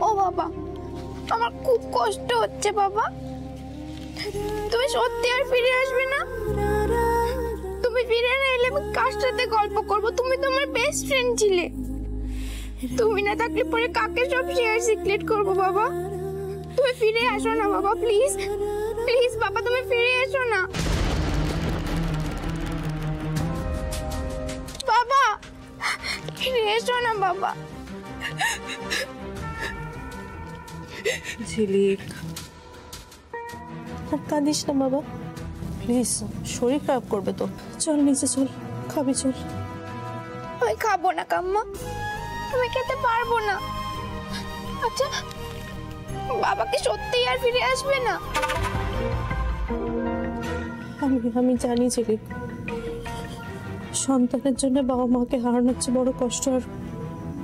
ও বাবা, আমার খুব কষ্ট হচ্ছে বাবা। তুমি সত্যি আর ফিরে আসবে না? তুমি ফিরে না এলে আমি কার সাথে গল্প করবো? তুমি তো আমার বেস্ট ফ্রেন্ড ছিলে। তুমি না থাকলে পরে কাকে সব শেয়ার সিক্রেট করবো বাবা? তুমি ফিরে আসো না বাবা, প্লিজ প্লিজ বাবা, তুমি ফিরে এসো না বাবা, ফিরে এসো না বাবা। ঝিলিক, কাঁদিস না বাবা, প্লিজ, শরীর খারাপ করবে তো। চল নিচে চল, খাবি চল। আমি খাবো না কাম্মা, আমি খেতে পারবো না। আচ্ছা, বাবাকে সত্যি আর ফিরে আসবে না? আমি জানি ঝিলিক, সন্তানের জন্য বাবা মাকে হারানোর চেয়ে বড় কষ্ট আর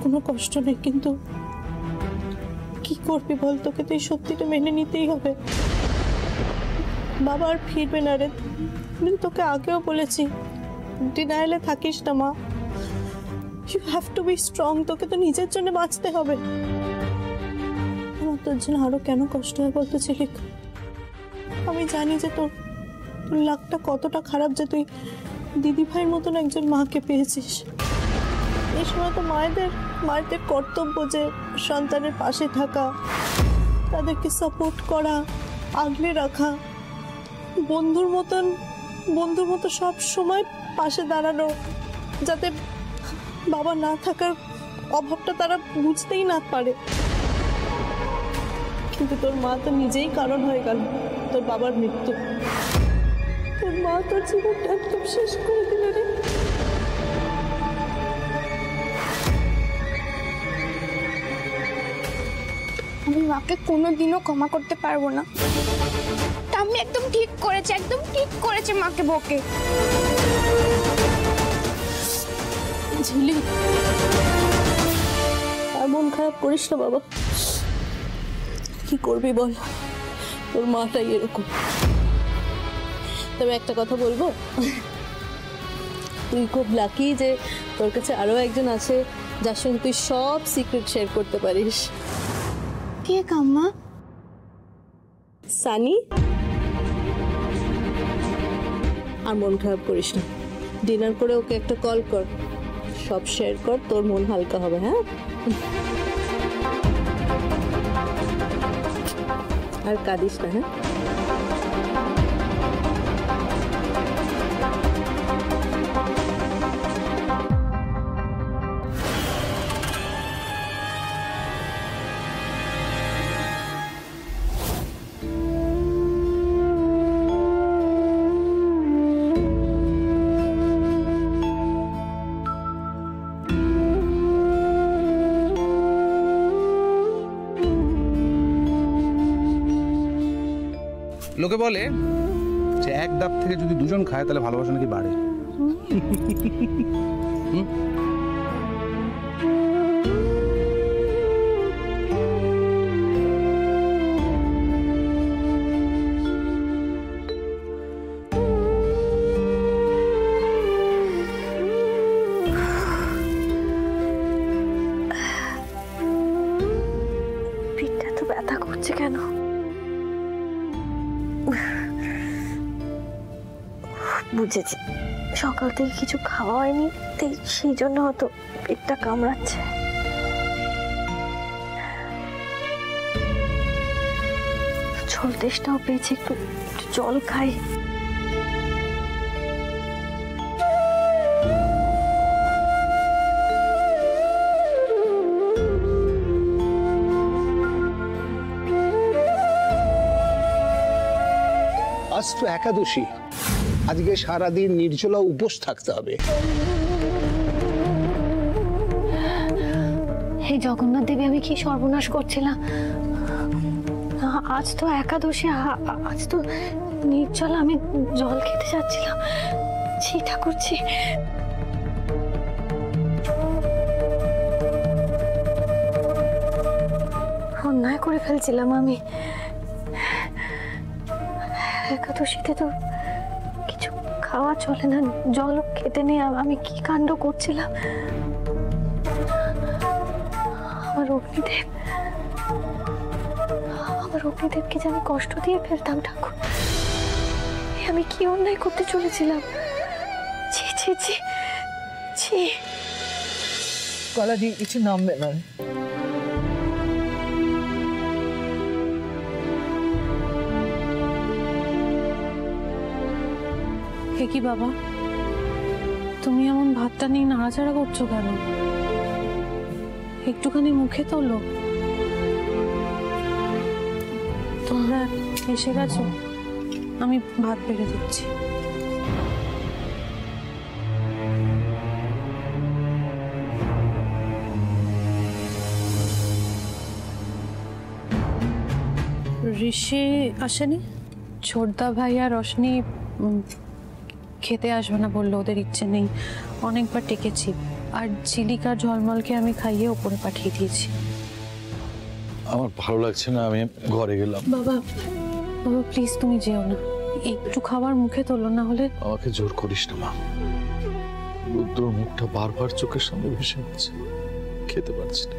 কোনো কষ্ট নেই, কিন্তু কি করবি বল? তোকে তো এই সত্যিটা মেনে নিতেই হবে। বাবা আর ফিরবে না রে, আমি তোকে আগেও বলেছি, ডিনায়ালে থাকিস না মা। You have to be strong, তোকে তো নিজের জন্য বাঁচতে হবে। আমার তোর জন্য আরো কেন কষ্ট হয় বলতো ঝিলিক? আমি জানি যে তোর লাকটা কতটা খারাপ যে তুই দিদি ভাইয়ের মতন একজন মাকে পেয়েছিস। এই সময় তো মায়েদের কর্তব্য যে সন্তানের পাশে থাকা, তাদেরকে সাপোর্ট করা, আগলে রাখা, বন্ধুর মতো সব সময় পাশে দাঁড়ানো, যাতে বাবা না থাকার অভাবটা তারা বুঝতেই না পারে। কিন্তু তোর মা তো নিজেই কারণ হয়ে গেল তোর বাবার মৃত্যু। তোর মা তোর জীবনটা একদম শেষ করে দিল রে। আমি মাকে কোনোদিনও ক্ষমা করতে পারবো না। আমি একদম ঠিক করেছে মাকে বকে। ঝিলি, আর মন খারাপ করিস না বাবা, কি করবি বল, তোর মাটাই এরকম। তবে একটা কথা বলবো, তুই খুব লাকি যে তোর কাছে আরো একজন আছে যার সঙ্গে তুই সব সিক্রেট শেয়ার করতে পারিস। কে কাম্মা? সানি। আর মন খারাপ করিস না, ডিনার করে ওকে একটা কল কর, সব শেয়ার কর, তোর মন হালকা হবে। হ্যাঁ, আর কাঁদিস না। হ্যাঁ, লোকে বলে যে এক ডাব থেকে যদি দুজন খায় তাহলে ভালোবাসা নাকি বাড়ে। পিঠটা তো ব্যথা করছে কেন? বুঝেছি, সকাল থেকে কিছু খাওয়া হয়নি, সেই জন্য হয়তো পেটটা কামড়াচ্ছে। জল তেষ্টাও পেয়েছে, একটু জল খাই। আজ তো একাদশী, আজকে সারাদিন নির্জলা উপোস থাকতে হবে। এই জগন্নাথ দেবী, আমি কি সর্বনাশ করছিলাম! আজ তো একাদশী, আজ তো নির্জলা, আমি জল খেতে যাচ্ছিলাম। ছি ঠাকুরছি, অন্যায় করে ফেলছিলাম আমি। একাদশীতে তো কিছু খাওয়া চলে না, জল খেতে নেই, আমি কি কাণ্ড করছিলাম। আমার অগ্নিদেবকে যে আমি কষ্ট দিয়ে ফেলতাম ঠাকুর, আমি কি অন্যায় করতে চলেছিলাম। ছি ছি ছি ছি। গলা দিয়ে কিছু নামবে না। হে কি বাবা, তুমি এমন ভাতটা নিয়ে নাড়াচাড়া করছো কেন? একটুখানি মুখে তোলো। তোমরা এসে গেছো, আমি ভাত বেড়ে দিচ্ছি। ঋষি আসেনি? ছোটদা ভাই আর রশনি খেতে আসবে না বললো, ওদের ইচ্ছে নেই। অনেকবার ডেকেছি, আর চিলিকা ঝলমলকে আমি খাইয়ে ওপরে পাঠিয়ে দিয়েছি। আমার ভালো লাগছে না, আমি ঘরে গেলাম। বাবা বাবা প্লিজ তুমি যেও না, একটু খাবার মুখে তোলো, না হলে। আমাকে জোর করিস না মা, রুদ্রর মুখটা বারবার চোখের সামনে ভেসে যাচ্ছে, খেতে পারছি না।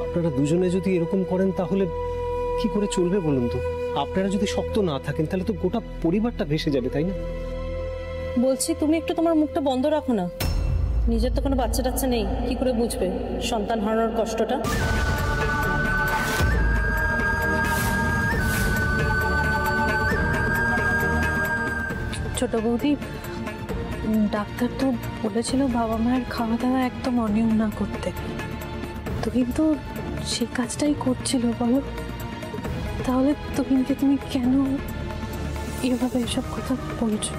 আপনারা দুজনে যদি এরকম করেন তাহলে কি করে চলবে বলুন তো? আপনারা যদি শক্ত না থাকেন তাহলে তো গোটা পরিবারটা ভেসে যাবে, তাই না? বলছি তুমি একটু তোমার মুখটা বন্ধ রাখো না। নিজের তো কোনো বাচ্চা টাচ্চা নেই, কি করে বুঝবে সন্তান হারানোর কষ্টটা? ছোট বৌদি, ডাক্তার তো বলেছিল বাবা মায়ের খাওয়া দাওয়া একদম অনিয়ম না করতে, তো কিন্তু সেই কাজটাই করছিল। বলো তাহলে তুমি কেন এভাবে এসব কথা বলছো?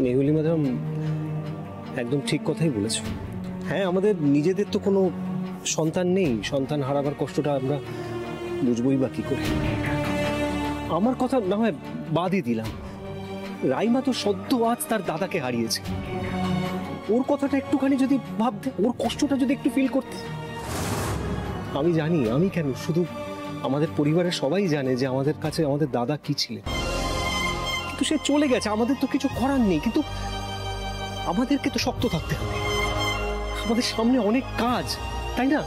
মেহুলি ম্যাডাম একদম ঠিক কথাই বলেছ। হ্যাঁ, আমাদের নিজেদের তো কোনো সন্তান নেই, সন্তান হারাবার কষ্টটা আমরা বুঝবই বা কি করে। আমার কথা না হয় বাদই দিলাম, রাইমা তো সদ্য আজ তার দাদাকে হারিয়েছে। ওর কথাটা একটুখানি যদি ভাবতে, ওর কষ্টটা যদি একটু ফিল করতে। আমি জানি, আমি কেন, শুধু আমাদের পরিবারের সবাই জানে যে আমাদের কাছে আমাদের দাদা কি ছিলেন। কিন্তু সে চলে গেছে, আমাদের তো কিছু করার নেই। কিন্তু আমাদেরকে তো শক্ত থাকতে হবে, আমাদের সামনে অনেক কাজ, তাই না?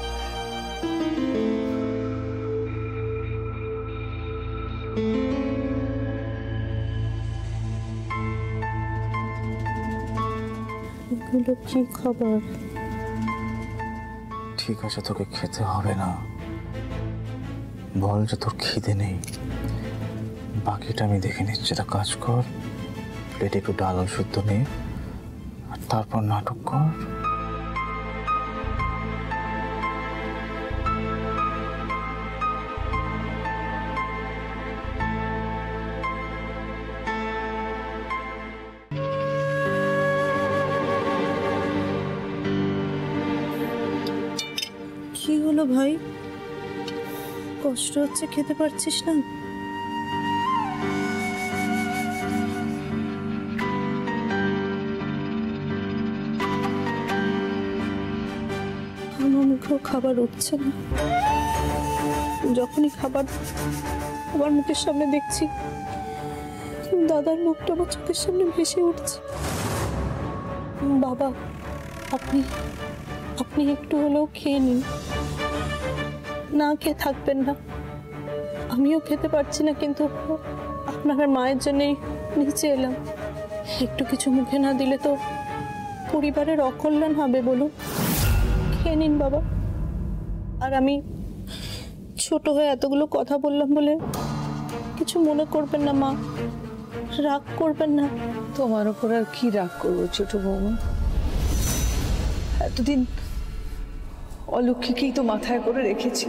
এগুলো কি খাবার? ঠিক আছে, তোকে খেতে হবে না, বল যে তোর খিদে নেই, বাকিটা আমি দেখে নিচ্ছি। একটা কাজ কর, প্লেটে একটু ডাল আর শুদ্ধ নে, আর তারপর নাটক কর। কি হলো ভাই, কষ্ট হচ্ছে, খেতে পারছিস না? আমার মুখেও খাবার উঠছে না। যখনই খাবার আমার মুখের সামনে দেখছি, দাদার মুখটা আমার চোখের সামনে ভেসে উঠছে। বাবা আপনি আপনি একটু হলেও খেয়ে নিন, না খেয়ে থাকবেন না। আমিও খেতে পারছি না, কিন্তু আপনার মায়ের জন্যই নিচে এলাম। একটু কিছু মুখে না দিলে তো পরিবারের অকল্যাণ হবে, বলুন। খেয়ে নিন বাবা। আর আমি ছোট হয়ে এতগুলো কথা বললাম বলে কিছু মনে করবেন না মা, রাগ করবেন না। তোমার ওপর আর কি রাগ করবো ছোট বৌমা? এতদিন অলক্ষীকেই তো মাথায় করে রেখেছি।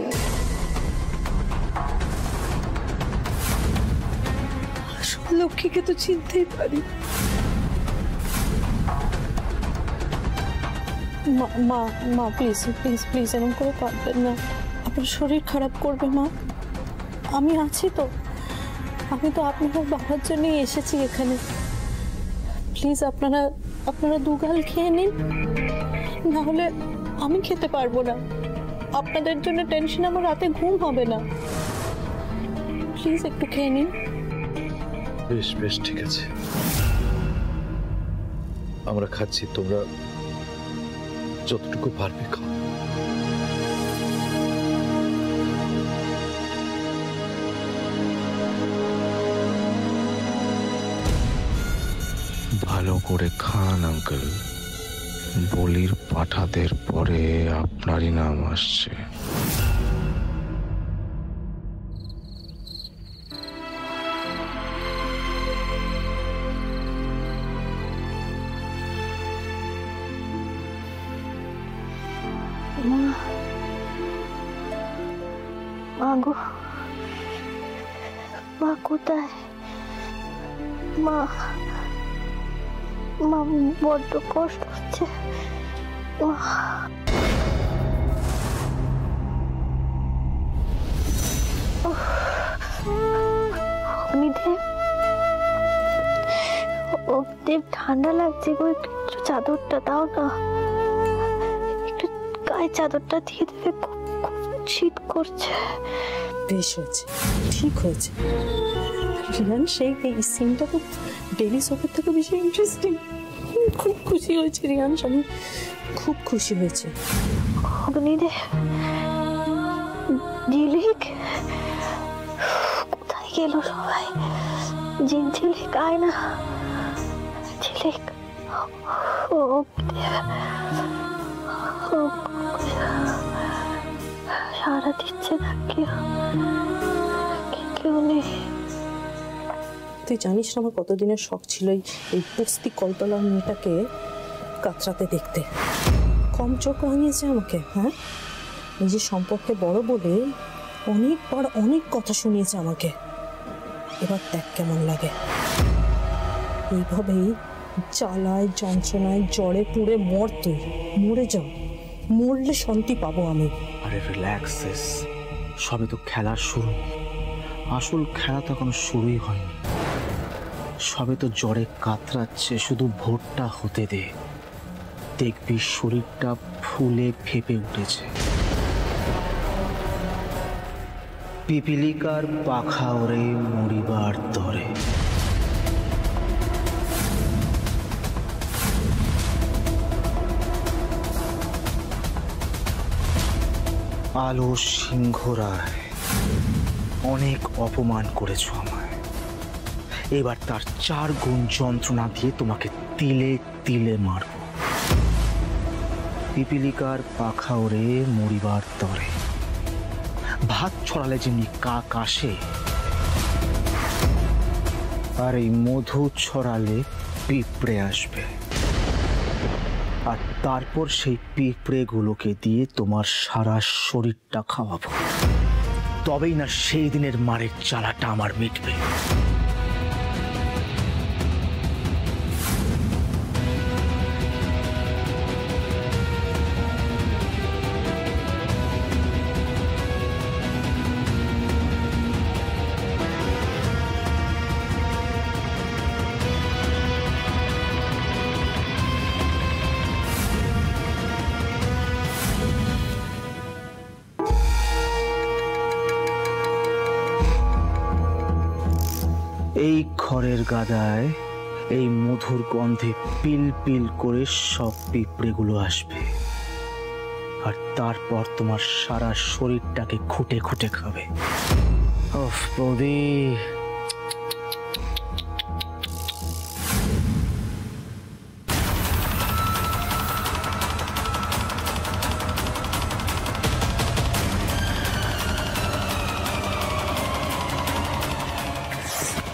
লক্ষ্মীকে তো চিনতেই পারি। মা মা প্লিজ প্লিজ প্লিজ এরকম করে কাঁদবেন না, আপনার শরীর খারাপ করবে মা। আমি আছি তো, আমি তো আপনার বাবার জন্যই এসেছি এখানে। প্লিজ আপনারা দুগাল খেয়ে নিন, না হলে আমি খেতে পারবো না। আপনাদের জন্য টেনশন, আমার রাতে ঘুম হবে না। প্লিজ একটু খেয়ে নিন। বেশ বেশ ঠিক আছে, আমরা খাচ্ছি, তোমরা যতটুকু পারবে খাও। ভালো করে খান আঙ্কেল, বলির পাঠাদের পরে আপনারই নাম আসছে। মা গো, মা কোথায়? মা, মা বড্ড কষ্ট হচ্ছে। অগ্নিদেব, অগ্নিদেব ঠান্ডা লাগছে গো, একটু চাদরটা দাও না, একটু গায়ে চাদরটা দিয়ে দেবে, খুব শীত করছে। বেশ হয়েছে, ঠিক হয়েছে। রিয়ান, সেই এই সিনটা তো ডেলি সোপের থেকে বেশি ইন্টারেস্টিং। খুব খুশি হয়েছে রিয়ান, আমি খুব খুশি হয়েছে। অগ্নিদেব, ঝিলিক কোথায় গেল সবাই? ঝিলিক আয় না, ঝিলিক। ও সারা দিচ্ছে না কেউ নেই। তুই জানিস না আমার কতদিনের শখ ছিল এই পুস্তি কলতলার মেয়েটাকে কাতরাতে দেখতে। কম চোখ রাঙিয়েছে আমাকে, হ্যাঁ, নিজের সম্পর্কে বড় বলে অনেকবার অনেক কথা শুনিয়েছে আমাকে। এবার দেখ কেমন লাগে। এইভাবেই জ্বালায় যন্ত্রণায় জ্বরে পুড়ে মর, তুই মরে যাও, মরলে শান্তি পাবো আমি। আরে রিল্যাক্সেস, সবে তো খেলার শুরু, আসল খেলা তো এখনো শুরুই হয়নি। সবে তো জ্বরে কাতরাচ্ছে, শুধু ভোরটা হতে দে, দেখবি শরীরটা ফুলে ফেপে উঠেছে। পিপিলিকার পাখা ওরে মরিবার তরে। আলো সিংহরায় অনেক অপমান করেছো আমায়, এবার তার 4 গুণ যন্ত্রণা দিয়ে তোমাকে তিলে তিলে মারব। পিপিলিকার পাখা ওরে মরিবার তরে। ভাত ছড়ালে যেমনি কাক আসে, আর এই মধু ছড়ালে পিঁপড়ে আসবে, আর তারপর সেই পিঁপড়েগুলোকে দিয়ে তোমার সারা শরীরটা খাওয়াবো। তবেই না সেই দিনের মারের জ্বালাটা আমার মিটবে। এই খড়ের গাদায় এই মধুর গন্ধে পিল পিল করে সব পিঁপড়েগুলো আসবে, আর তারপর তোমার সারা শরীরটাকে খুঁটে খুঁটে খাবে। ওফ বৌদি,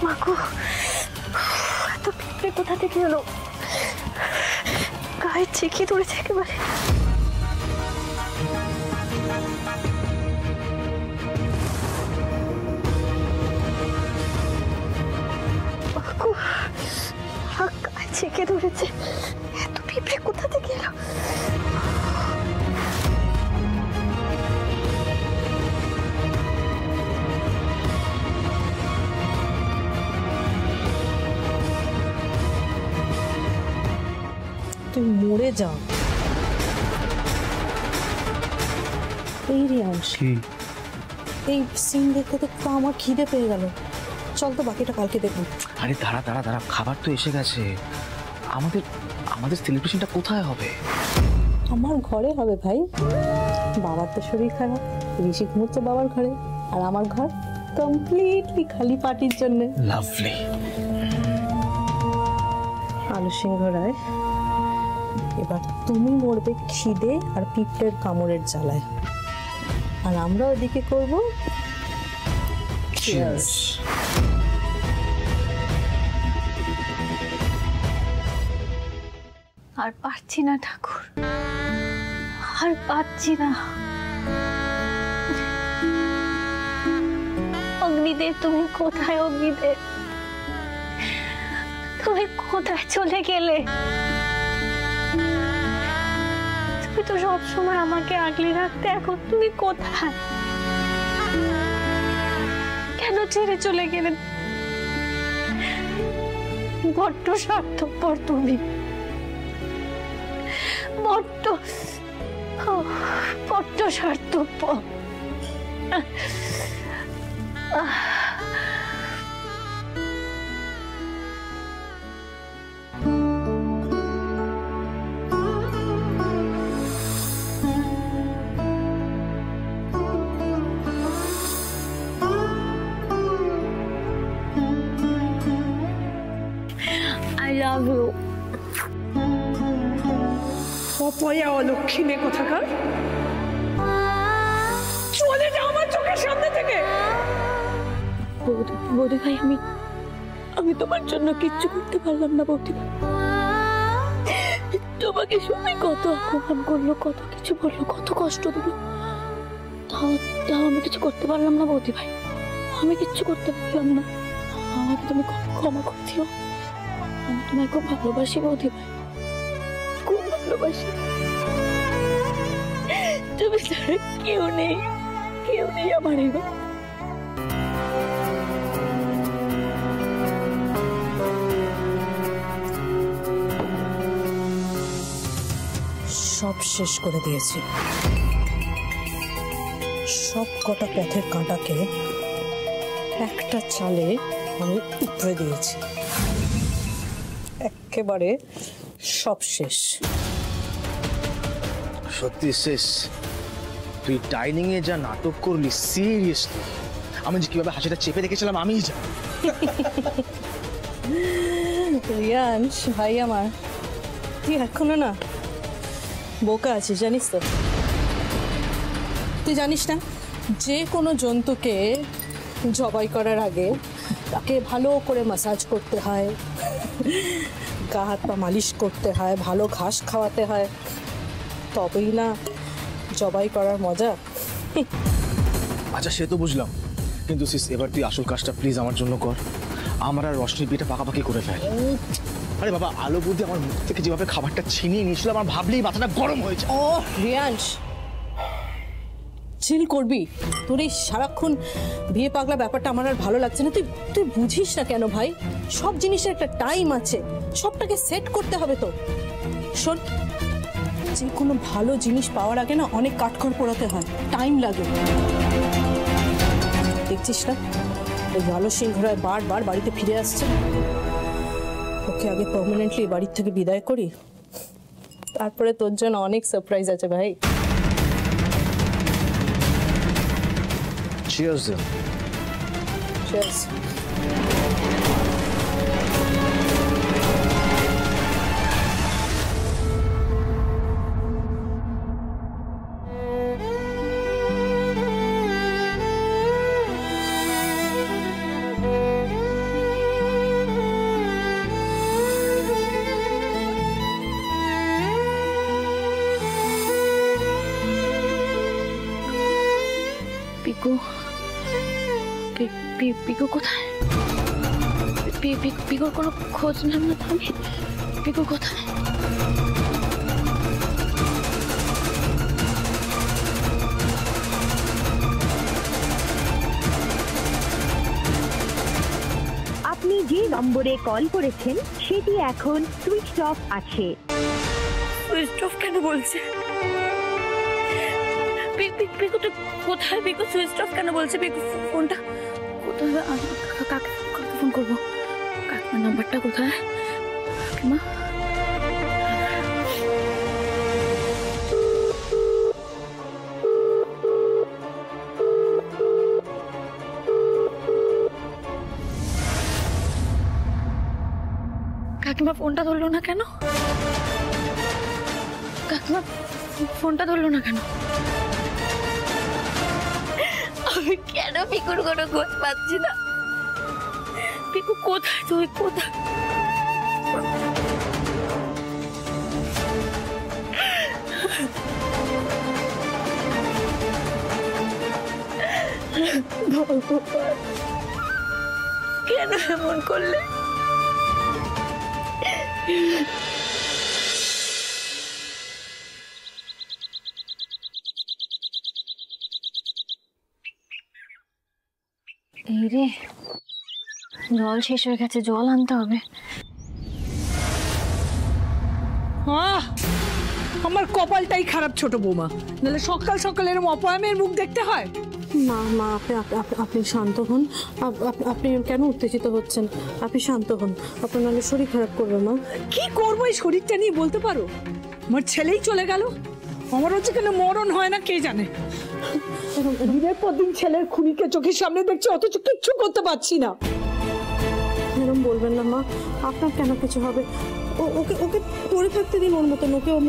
মাগো, এত পিঁপড়ে কোথা থেকে এলো? গায়ে চেকে ধরেছে একেবারে। গায়ে চেকে ধরেছে, এত পিঁপড়ে কোথা থেকে এলো? তুই মরে যা। এই রিয়ান, এই সিন দেখতে দেখতে আমার খিদে পেয়ে গেল। চল তো বাকিটা কালকে দেখুন। আরে দাঁড়া দাঁড়া দাঁড়া, খাবার তো এসে গেছে। আমাদের আমাদের সেলিব্রেশনটা কোথায় হবে? আমার ঘরে হবে ভাই। বাবার তো শরীর খারাপ, ঋষি ঘুমোচ্ছে বাবার ঘরে, আর আমার ঘর কমপ্লিটলি খালি পার্টির জন্য। লাভলি। আলু সিংহ রায়, এবার তুমি মরবে খিদে আর পিঁপড়ের কামড়ের জ্বালায়, আর আমরা ওদিকে করবো চিয়ার্স। আর পারছি না ঠাকুর, আর পারছি না। অগ্নিদেব, তুমি কোথায়? অগ্নিদেব, তুমি কোথায় চলে গেলে? তুমি তো সবসময় আমাকে আগলে রাখতে, এখন তুমি কোথায়? কেন ছেড়ে চলে গেলে? বড্ড স্বার্থপর তুমি, বড্ড স্বার্থপর। I love you. অপয়া অলক্ষিণে কোথাকার, চলে যাও আমার চোখের সামনে থেকে। বৌদি ভাই, আমি তোমার জন্য কিচ্ছু করতে পারলাম না বৌদি ভাই। তোমাকে সবাই কত অপমান করলো, কত কিছু বললো, কত কষ্ট দিল, তাও আমি কিছু করতে পারলাম না বৌদি ভাই। আমি কিচ্ছু করতে পারলাম না। আমাকে তুমি ক্ষমা করে দিও। আমি তোমায় খুব ভালোবাসি বৌদি ভাই, খুব ভালোবাসি। তুমি ছাড়া কেউ নেই আমার এবার। সব শেষ করে দিয়েছি। সব কটা পথের কাঁটাকে একটা চালে আমি উপড়ে দিয়েছি। একেবারে সব শেষ। সত্যি শেষ। তুই ডাইনিং এ যা নাটক করলি, সিরিয়াসলি আমি যে কিভাবে হাসিটা চেপে রেখেছিলাম আমিই জানি। রিয়াংশ ভাই আমার, তুই এখনো না বোকা আছিস জানিস তো? তুই জানিস না যে কোনো জন্তুকে জবাই করার আগে তাকে ভালো করে ম্যাসাজ করতে হয়, গা হাত পা মালিশ করতে হয়, ভালো ঘাস খাওয়াতে হয়, তবেই না জবাই করার মজা। আচ্ছা সে তো বুঝলাম, কিন্তু সিস এবার তুই আসল কাজটা প্লিজ আমার জন্য কর। আমার আর রশনির বিয়েটা পাকাপাকি করে ফেল। আরে বাবা, আলো বুদ্ধি আমার মুখ থেকে যেভাবে খাবারটা ছিনিয়ে নিয়েছিল, আমার ভাবলেই মাথাটা গরম হয়েছে। ও রিয়াংশ, চিল করবি? তোর এই সারাক্ষণ বিয়ে পাগলা ব্যাপারটা আমার আর ভালো লাগছে না। তুই বুঝিস না কেন ভাই? সব জিনিসের একটা টাইম আছে, সবটাকে সেট করতে হবে তো। শোন, যে কোনো ভালো জিনিস পাওয়ার আগে না অনেক কাঠখড় পোড়াতে হয়, টাইম লাগে। দেখছিস না ওই আলো সিংহ রায় বারবার বাড়িতে ফিরে আসছে। ওকে আগে পার্মানেন্টলি বাড়ির থেকে বিদায় করি, তারপরে তোর জন্য অনেক সারপ্রাইজ আছে ভাই। চিয়ার্স দেন। চিয়ার্স। পিকু কোথায়? পিকুর কোনো খোঁজ নেন না তো আমি? পিকু কোথায়? আপনি যে নম্বরে কল করেছেন সেটি এখন সুইচ অফ আছে। সুইচ অফ কেন বলছে? পিকুটা কোথায়? পিকু সুইচ অফ কেন বলছে? পিকু ফোনটা কোথায়? কাকে ফোন করবো? কাকিমার নাম্বারটা কোথায়? কাকিমা, কাকিমা ফোনটা ধরলো না কেন? কাকিমা ফোনটা ধরলো না কেন? আমি কেন পিকুর কোনো খোঁজ পাচ্ছি না? পিকু কোথায়? তুই কোথায়? কেন এমন করলে? এই রে, জল শেষ হয়ে গেছে, জল আনতে হবে। আমার কপালটাই খারাপ ছোট বৌমা, নাহলে সকাল সকাল এরকম অপয়ামের মুখ দেখতে হয়। মা মা আপনি শান্ত হন। আপনি কেন উত্তেজিত হচ্ছেন? আপনি শান্ত হন, আপনার নাহলে শরীর খারাপ করবে। মা কি করবো এই শরীরটা নিয়ে বলতে পারো? আমার ছেলেই চলে গেল, আমার হচ্ছে কেন মরণ হয় না কে জানে। দিনের পর দিন ছেলের খুনিকে চোখের সামনে দেখছি, অথচ কিচ্ছু করতে পারছি না। এরকম বলবেন না মা, আপনার কেন কিছু হবে? ওকে ওকে পড়ে থাকতে দিন, ওর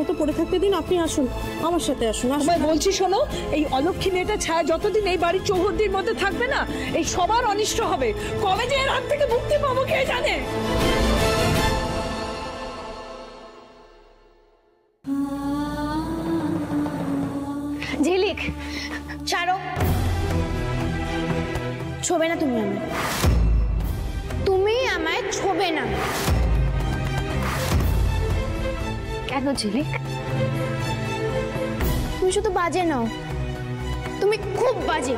মতো পড়ে থাকতে দিন। আপনি আসুন, আমার সাথে আসুন। আমি বলছি শোনো, এই অলক্ষী মেয়েটা ছায়া যতদিন এই বাড়ির চৌহদ্দির মধ্যে থাকবে না, এই সবার অনিষ্ট হবে। কবে যে এর হাত থেকে মুক্তি পাবো কে জানে। ঝিলিক, ছাড়ো, ছোবে না তুমি আমায়, তুমি আমায় ছোবে না। কেন ঝিলিক? তুমি শুধু বাজে নাও, তুমি খুব বাজে।